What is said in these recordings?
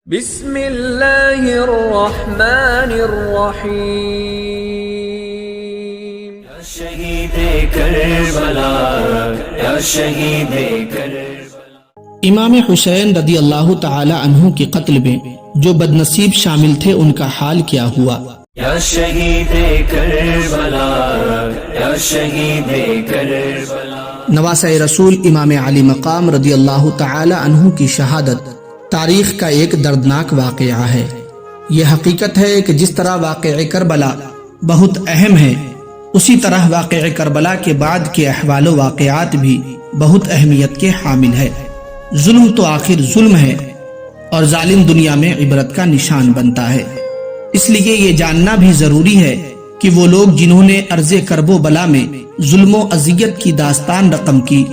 بسم اللہ الرحمن الرحیم یا شہید کربلا یا شہید کربلا۔ امام حسین رضی اللہ تعالی عنہ کے قتل میں جو بدنصیب شامل تھے ان کا حال کیا ہوا؟ یا شہید کربلا یا شہید کربلا۔ نواسۂ رسول امام علی مقام رضی اللہ تعالی عنہ کی شہادت تاریخ کا ایک دردناک واقعہ ہے۔ یہ حقیقت ہے کہ جس طرح واقعہ کربلا بہت اہم ہے، اسی طرح واقعہ کربلا کے بعد کے احوال و واقعات بھی بہت اہمیت کے حامل ہے۔ ظلم تو آخر ظلم ہے اور ظالم دنیا میں عبرت کا نشان بنتا ہے۔ اس لیے یہ جاننا بھی ضروری ہے کہ وہ لوگ جنہوں نے عرض کرب و بلا میں ظلم و اذیت کی داستان رقم کی،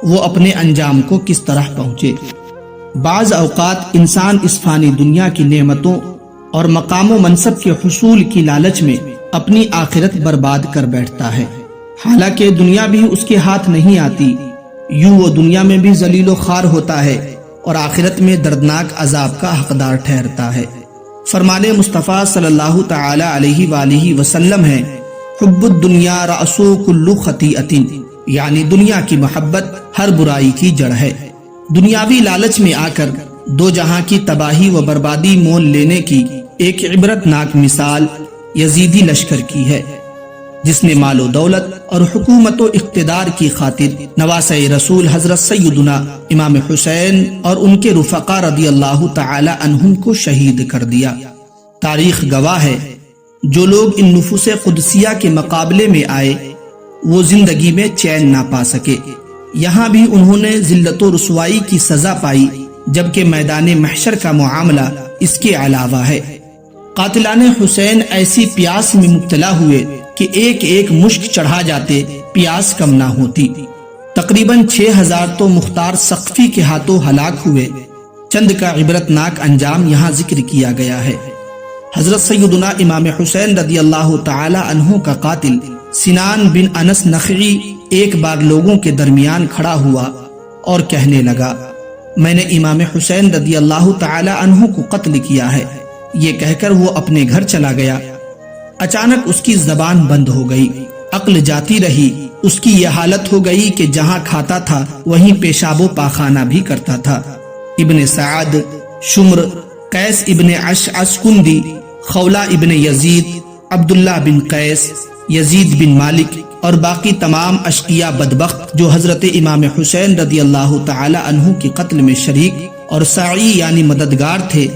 وہ اپنے انجام کو کس طرح پہنچے۔ بعض اوقات انسان اس فانی دنیا کی نعمتوں اور مقام و منصب کے حصول کی لالچ میں اپنی آخرت برباد کر بیٹھتا ہے، حالانکہ دنیا بھی اس کے ہاتھ نہیں آتی۔ یوں وہ دنیا میں بھی ذلیل و خوار ہوتا ہے اور آخرت میں دردناک عذاب کا حقدار ٹھہرتا ہے۔ فرمان مصطفیٰ صلی اللہ تعالی علیہ وآلہ وسلم ہے، حب الدنیا رأس کل خطیئۃ، یعنی دنیا کی محبت ہر برائی کی جڑ ہے۔ دنیاوی لالچ میں آ کر دو جہاں کی تباہی و بربادی مول لینے کی ایک عبرت ناک مثال یزیدی لشکر کی ہے، جس نے مال و دولت اور حکومت و اقتدار کی خاطر نواسۂ رسول حضرت سیدنا امام حسین اور ان کے رفقا رضی اللہ تعالی عنہم کو شہید کر دیا۔ تاریخ گواہ ہے، جو لوگ ان نفوس قدسیہ کے مقابلے میں آئے وہ زندگی میں چین نہ پا سکے۔ یہاں بھی انہوں نے ذلت و رسوائی کی سزا پائی، جبکہ میدان محشر کا معاملہ اس کے علاوہ ہے۔ قاتلان حسین ایسی پیاس میں مبتلا ہوئے کہ ایک ایک مشک چڑھا جاتے، پیاس کم نہ ہوتی۔ تقریباً 6000 تو مختار سقفی کے ہاتھوں ہلاک ہوئے۔ چند کا عبرتناک انجام یہاں ذکر کیا گیا ہے۔ حضرت سیدنا امام حسین رضی اللہ تعالی عنہ کا قاتل سنان بن انس نخعی ایک بار لوگوں کے درمیان کھڑا ہوا اور کہنے لگا، میں نے امام حسین رضی اللہ تعالی عنہ کو قتل کیا ہے۔ یہ کہہ کر وہ اپنے گھر چلا گیا۔ اچانک اس کی زبان بند ہو گئی، عقل جاتی رہی۔ اس کی یہ حالت ہو گئی کہ جہاں کھاتا تھا وہیں پیشاب و پاخانہ بھی کرتا تھا۔ ابن سعد، شمر، قیس ابن اشعث کندی، خولہ ابن یزید، عبداللہ بن قیس، یزید بن مالک اور باقی تمام اشقیاء بدبخت جو حضرت امام حسین رضی اللہ تعالی عنہ کے قتل میں شریک اور ساعی یعنی مددگار تھے،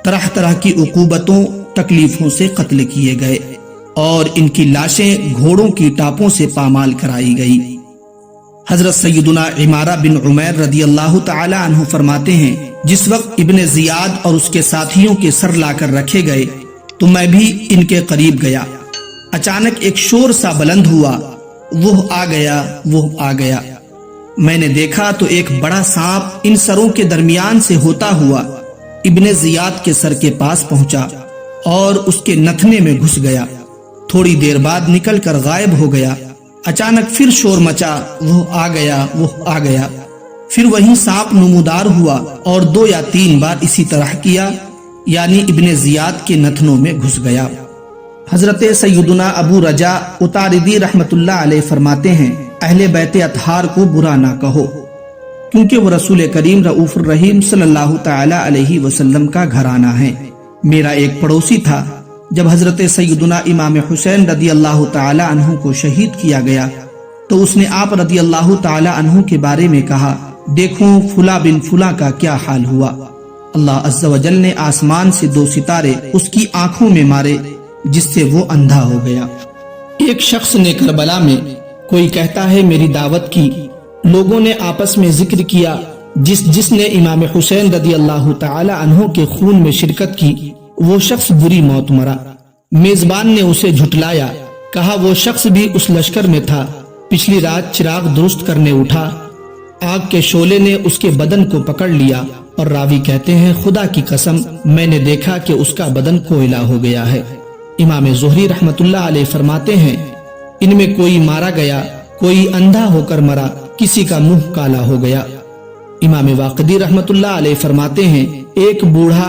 طرح طرح کی عقوبتوں تکلیفوں سے قتل کیے گئے اور ان کی لاشیں گھوڑوں کی ٹاپوں سے پامال کرائی گئی۔ حضرت سیدنا عمارہ بن عمیر رضی اللہ تعالی عنہ فرماتے ہیں، جس وقت ابن زیاد اور اس کے ساتھیوں کے سر لا کر رکھے گئے تو میں بھی ان کے قریب گیا۔ اچانک ایک شور سا بلند ہوا، وہ آ گیا، وہ آ گیا۔ میں نے دیکھا تو ایک بڑا سانپ ان سروں کے درمیان سے ہوتا ہوا ابن زیاد کے سر کے پاس پہنچا اور اس کے نتھنے میں گھس گیا۔ تھوڑی دیر بعد نکل کر غائب ہو گیا۔ اچانک پھر شور مچا، وہ آ گیا، وہ آ گیا۔ پھر وہیں سانپ نمودار ہوا اور 2 یا 3 بار اسی طرح کیا، یعنی ابن زیاد کے نتھنوں میں گھس گیا۔ حضرت سیدنا ابو رجا اتاردی رحمت اللہ علیہ فرماتے ہیں، اہل بیت اطہار کو برا نہ کہو، کیونکہ وہ رسول کریم رؤوف الرحیم صلی اللہ تعالی علیہ وسلم کا گھرانہ ہے۔ میرا ایک پڑوسی تھا، جب حضرت سیدنا امام حسین رضی اللہ تعالی عنہ کو شہید کیا گیا تو اس نے آپ رضی اللہ تعالی عنہ کے بارے میں کہا، دیکھو فلاں بن فلاں کا کیا حال ہوا۔ اللہ عز و جل نے آسمان سے 2 ستارے اس کی آنکھوں میں مارے، جس سے وہ اندھا ہو گیا۔ ایک شخص نے کربلا میں، کوئی کہتا ہے میری دعوت کی، لوگوں نے آپس میں ذکر کیا، جس نے امام حسین رضی اللہ تعالی عنہ کے خون میں شرکت کی وہ شخص بری موت مرا۔ میزبان نے اسے جھٹلایا، کہا وہ شخص بھی اس لشکر میں تھا، پچھلی رات چراغ درست کرنے اٹھا، آگ کے شعلے نے اس کے بدن کو پکڑ لیا، اور راوی کہتے ہیں خدا کی قسم میں نے دیکھا کہ اس کا بدن کوئلہ ہو گیا ہے۔ امام زہری رحمت اللہ علیہ فرماتے ہیں، ان میں کوئی مارا گیا، کوئی اندھا ہو کر مرا، کسی کا منہ کالا ہو گیا۔ امام واقدی رحمت اللہ علیہ فرماتے ہیں، ایک بوڑھا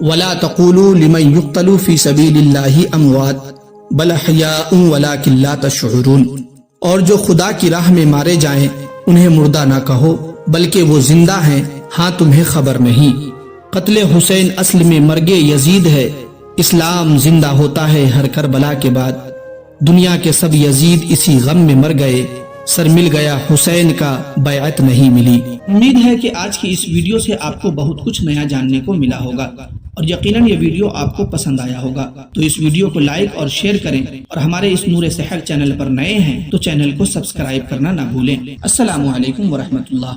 ولا تقولوا لمن يقتل في سبيل الله اموات بل احیاء ولکن لا تشعرون، اور جو خدا کی راہ میں مارے جائیں انہیں مردہ نہ کہو بلکہ وہ زندہ ہیں، ہاں تمہیں خبر نہیں۔ قتل حسین اصل میں مرگ یزید ہے، اسلام زندہ ہوتا ہے ہر کربلا کے بعد۔ دنیا کے سب یزید اسی غم میں مر گئے، سر مل گیا حسین کا بیعت نہیں ملی۔ امید ہے کہ آج کی اس ویڈیو سے آپ کو بہت کچھ نیا جاننے کو ملا ہوگا، اور یقیناً یہ ویڈیو آپ کو پسند آیا ہوگا۔ تو اس ویڈیو کو لائک اور شیئر کریں، اور ہمارے اس نور صحت چینل پر نئے ہیں تو چینل کو سبسکرائب کرنا نہ بھولیں۔ السلام علیکم ورحمۃ اللہ۔